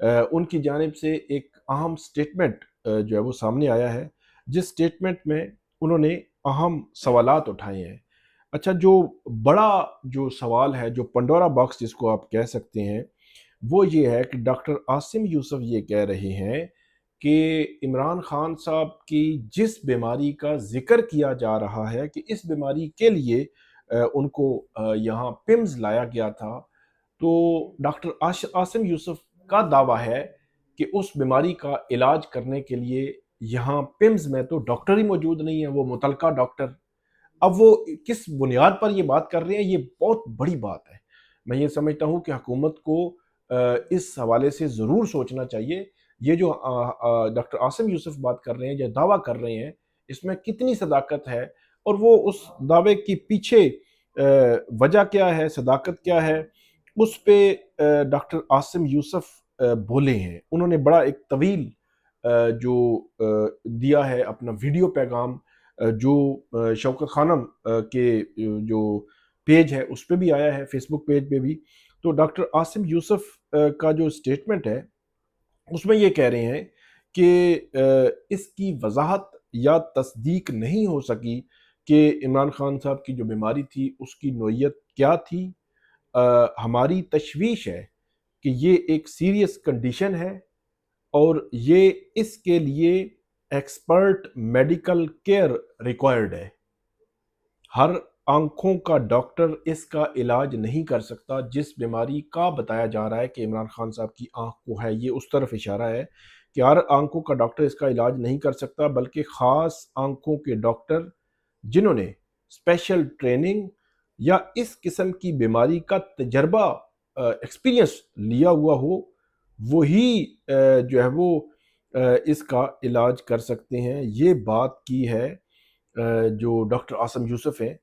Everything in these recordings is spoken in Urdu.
ان کی جانب سے ایک اہم سٹیٹمنٹ جو ہے وہ سامنے آیا ہے، جس سٹیٹمنٹ میں انہوں نے اہم سوالات اٹھائے ہیں۔ اچھا، جو بڑا جو سوال ہے، جو پنڈورا باکس جس کو آپ کہہ سکتے ہیں، وہ یہ ہے کہ ڈاکٹر عاصم یوسف یہ کہہ رہے ہیں کہ عمران خان صاحب کی جس بیماری کا ذکر کیا جا رہا ہے کہ اس بیماری کے لیے ان کو یہاں پمز لایا گیا تھا، تو ڈاکٹر عاصم یوسف کا دعویٰ ہے کہ اس بیماری کا علاج کرنے کے لیے یہاں پمز میں تو ڈاکٹر ہی موجود نہیں ہیں، وہ متعلقہ ڈاکٹر۔ اب وہ کس بنیاد پر یہ بات کر رہے ہیں، یہ بہت بڑی بات ہے۔ میں یہ سمجھتا ہوں کہ حکومت کو اس حوالے سے ضرور سوچنا چاہیے، یہ جو ڈاکٹر عاصم یوسف بات کر رہے ہیں، جو دعویٰ کر رہے ہیں، اس میں کتنی صداقت ہے، اور وہ اس دعوے کی پیچھے وجہ کیا ہے، صداقت کیا ہے، اس پہ ڈاکٹر عاصم یوسف بولے ہیں۔ انہوں نے بڑا ایک طویل جو دیا ہے اپنا ویڈیو پیغام، جو شوکت خانم کے جو پیج ہے اس پہ بھی آیا ہے، فیس بک پیج پہ بھی۔ تو ڈاکٹر عاصم یوسف کا جو سٹیٹمنٹ ہے اس میں یہ کہہ رہے ہیں کہ اس کی وضاحت یا تصدیق نہیں ہو سکی کہ عمران خان صاحب کی جو بیماری تھی اس کی نوعیت کیا تھی۔ ہماری تشویش ہے کہ یہ ایک سیریس کنڈیشن ہے اور یہ اس کے لیے ایکسپرٹ میڈیکل کیئر ریکوائرڈ ہے۔ ہر آنکھوں کا ڈاکٹر اس کا علاج نہیں کر سکتا۔ جس بیماری کا بتایا جا رہا ہے کہ عمران خان صاحب کی آنکھ کو ہے، یہ اس طرف اشارہ ہے کہ ہر آنکھوں کا ڈاکٹر اس کا علاج نہیں کر سکتا، بلکہ خاص آنکھوں کے ڈاکٹر جنہوں نے اسپیشل ٹریننگ یا اس قسم کی بیماری کا تجربہ ایکسپیرینس لیا ہوا ہو، وہی جو ہے وہ اس کا علاج کر سکتے ہیں۔ یہ بات کی ہے جو ڈاکٹر عاصم یوسف ہیں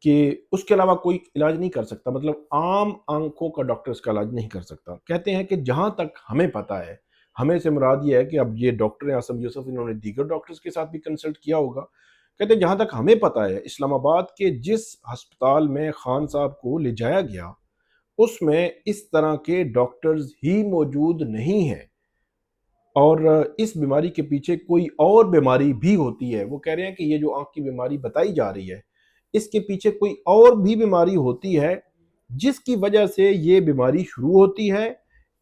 کہ اس کے علاوہ کوئی علاج نہیں کر سکتا، مطلب عام آنکھوں کا ڈاکٹر اس کا علاج نہیں کر سکتا۔ کہتے ہیں کہ جہاں تک ہمیں پتہ ہے، ہمیں سے مراد یہ ہے کہ اب یہ ڈاکٹر عاصم یوسف، انہوں نے دیگر ڈاکٹرز کے ساتھ بھی کنسلٹ کیا ہوگا، کہتے ہیں جہاں تک ہمیں پتہ ہے اسلام آباد کے جس ہسپتال میں خان صاحب کو لے جایا گیا اس میں اس طرح کے ڈاکٹرز ہی موجود نہیں ہیں، اور اس بیماری کے پیچھے کوئی اور بیماری بھی ہوتی ہے۔ وہ کہہ رہے ہیں کہ یہ جو آنکھ کی بیماری بتائی جا رہی ہے، اس کے پیچھے کوئی اور بھی بیماری ہوتی ہے جس کی وجہ سے یہ بیماری شروع ہوتی ہے،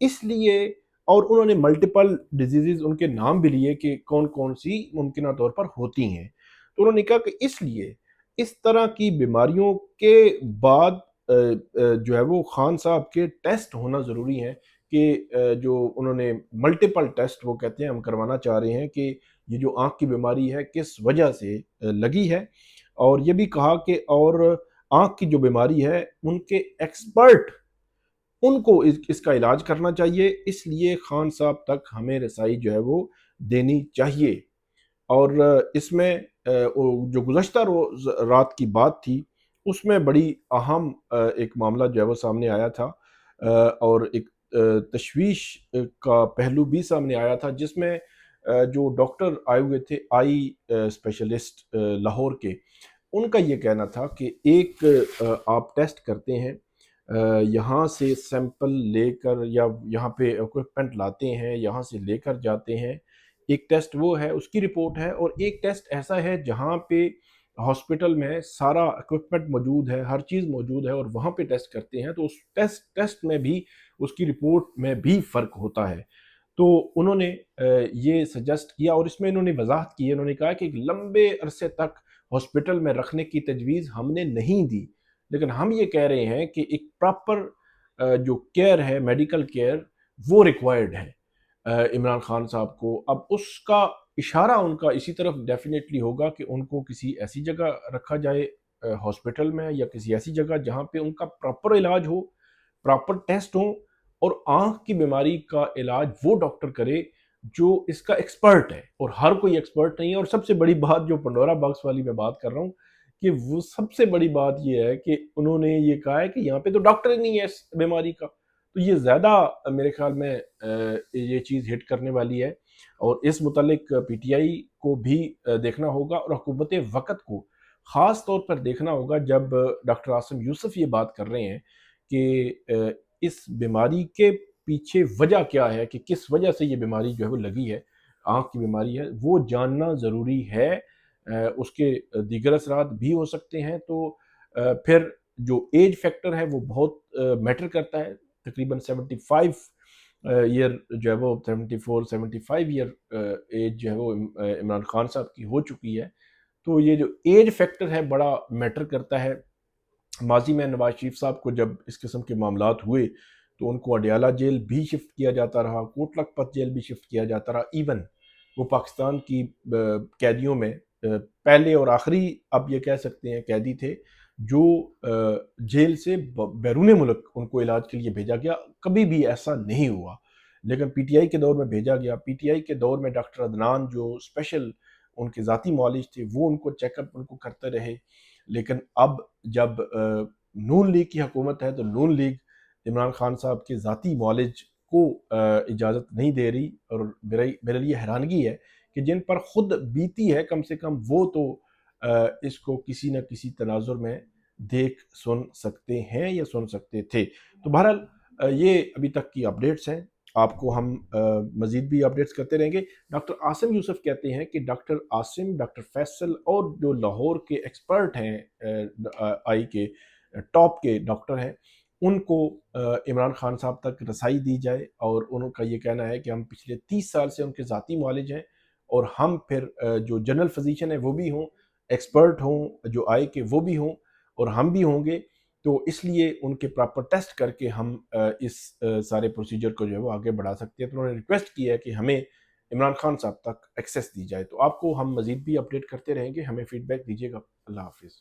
اس لیے، اور انہوں نے ملٹیپل ڈیزیزز ان کے نام بھی لیے کہ کون کون سی ممکنہ طور پر ہوتی ہیں۔ تو انہوں نے کہا کہ اس لیے اس طرح کی بیماریوں کے بعد جو ہے وہ خان صاحب کے ٹیسٹ ہونا ضروری ہے، کہ جو انہوں نے ملٹیپل ٹیسٹ وہ کہتے ہیں ہم کروانا چاہ رہے ہیں کہ یہ جو آنکھ کی بیماری ہے کس وجہ سے لگی ہے، اور یہ بھی کہا کہ اور آنکھ کی جو بیماری ہے ان کے ایکسپرٹ، ان کو اس کا علاج کرنا چاہیے، اس لیے خان صاحب تک ہمیں رسائی جو ہے وہ دینی چاہیے۔ اور اس میں جو گزشتہ روز رات کی بات تھی اس میں بڑی اہم ایک معاملہ جو ہے وہ سامنے آیا تھا، اور ایک تشویش کا پہلو بھی سامنے آیا تھا، جس میں جو ڈاکٹر آئے ہوئے تھے آئی اسپیشلسٹ لاہور کے، ان کا یہ کہنا تھا کہ ایک آپ ٹیسٹ کرتے ہیں، یہاں سے سیمپل لے کر یا یہاں پہ اکوپمنٹ لاتے ہیں، یہاں سے لے کر جاتے ہیں، ایک ٹیسٹ وہ ہے، اس کی رپورٹ ہے، اور ایک ٹیسٹ ایسا ہے جہاں پہ ہاسپٹل میں سارا اکوپمنٹ موجود ہے، ہر چیز موجود ہے، اور وہاں پہ ٹیسٹ کرتے ہیں، تو اس ٹیسٹ میں بھی، اس کی رپورٹ میں بھی فرق ہوتا ہے۔ تو انہوں نے یہ سجیسٹ کیا، اور اس میں انہوں نے وضاحت کی ہے، انہوں نے کہا کہ ایک لمبے عرصے تک ہاسپٹل میں رکھنے کی تجویز ہم نے نہیں دی، لیکن ہم یہ کہہ رہے ہیں کہ ایک پراپر جو کیئر ہے، میڈیکل کیئر، وہ ریکوائرڈ ہے عمران خان صاحب کو۔ اب اس کا اشارہ ان کا اسی طرف ڈیفینیٹلی ہوگا کہ ان کو کسی ایسی جگہ رکھا جائے ہاسپٹل میں، یا کسی ایسی جگہ جہاں پہ ان کا پراپر علاج ہو، پراپر ٹیسٹ ہوں، اور آنکھ کی بیماری کا علاج وہ ڈاکٹر کرے جو اس کا ایکسپرٹ ہے، اور ہر کوئی ایکسپرٹ نہیں ہے۔ اور سب سے بڑی بات جو پنڈورا باکس والی میں بات کر رہا ہوں، کہ وہ سب سے بڑی بات یہ ہے کہ انہوں نے یہ کہا ہے کہ یہاں پہ تو ڈاکٹر ہی نہیں ہے اس بیماری کا، تو یہ زیادہ میرے خیال میں یہ چیز ہٹ کرنے والی ہے، اور اس متعلق پی ٹی آئی کو بھی دیکھنا ہوگا، اور حکومت وقت کو خاص طور پر دیکھنا ہوگا، جب ڈاکٹر عاصم یوسف یہ بات کر رہے ہیں کہ اس بیماری کے پیچھے وجہ کیا ہے کہ کس وجہ سے یہ بیماری جو ہے وہ لگی ہے، آنکھ کی بیماری ہے، وہ جاننا ضروری ہے۔ اس کے دیگر اثرات بھی ہو سکتے ہیں، تو پھر جو ایج فیکٹر ہے وہ بہت میٹر کرتا ہے۔ تقریباً 75 ایئر جو ہے وہ 74 75 ایئر ایج جو ہے وہ عمران خان صاحب کی ہو چکی ہے، تو یہ جو ایج فیکٹر ہے بڑا میٹر کرتا ہے۔ ماضی میں نواز شریف صاحب کو جب اس قسم کے معاملات ہوئے تو ان کو اڈیالہ جیل بھی شفٹ کیا جاتا رہا، کوٹ لکھپت جیل بھی شفٹ کیا جاتا رہا، ایون وہ پاکستان کی قیدیوں میں پہلے اور آخری اب یہ کہہ سکتے ہیں قیدی تھے جو جیل سے بیرون ملک ان کو علاج کے لیے بھیجا گیا۔ کبھی بھی ایسا نہیں ہوا، لیکن پی ٹی آئی کے دور میں بھیجا گیا۔ پی ٹی آئی کے دور میں ڈاکٹر عدنان جو اسپیشل ان کے ذاتی معالج تھے وہ ان کو چیک اپ ان کو کرتے رہے، لیکن اب جب نون لیگ کی حکومت ہے تو نون لیگ عمران خان صاحب کے ذاتی معالج کو اجازت نہیں دے رہی، اور میرے لیے حیرانگی ہے کہ جن پر خود بیتی ہے کم سے کم وہ تو اس کو کسی نہ کسی تناظر میں دیکھ سن سکتے ہیں یا سن سکتے تھے۔ تو بہرحال یہ ابھی تک کی اپڈیٹس ہیں، آپ کو ہم مزید بھی اپڈیٹس کرتے رہیں گے۔ ڈاکٹر عاصم یوسف کہتے ہیں کہ ڈاکٹر عاصم، ڈاکٹر فیصل اور جو لاہور کے ایکسپرٹ ہیں آئی کے ٹاپ کے ڈاکٹر ہیں ان کو عمران خان صاحب تک رسائی دی جائے، اور ان کا یہ کہنا ہے کہ ہم پچھلے 30 سال سے ان کے ذاتی معالج ہیں، اور ہم پھر جو جنرل فزیشین ہیں وہ بھی ہوں، ایکسپرٹ ہوں جو آئی کے وہ بھی ہوں، اور ہم بھی ہوں گے، تو اس لیے ان کے پراپر ٹیسٹ کر کے ہم اس سارے پروسیجر کو جو ہے وہ آگے بڑھا سکتے ہیں۔ تو انہوں نے ریکویسٹ کی ہے کہ ہمیں عمران خان صاحب تک ایکسیس دی جائے۔ تو آپ کو ہم مزید بھی اپڈیٹ کرتے رہیں گے، ہمیں فیڈ بیک دیجیے گا۔ اللہ حافظ۔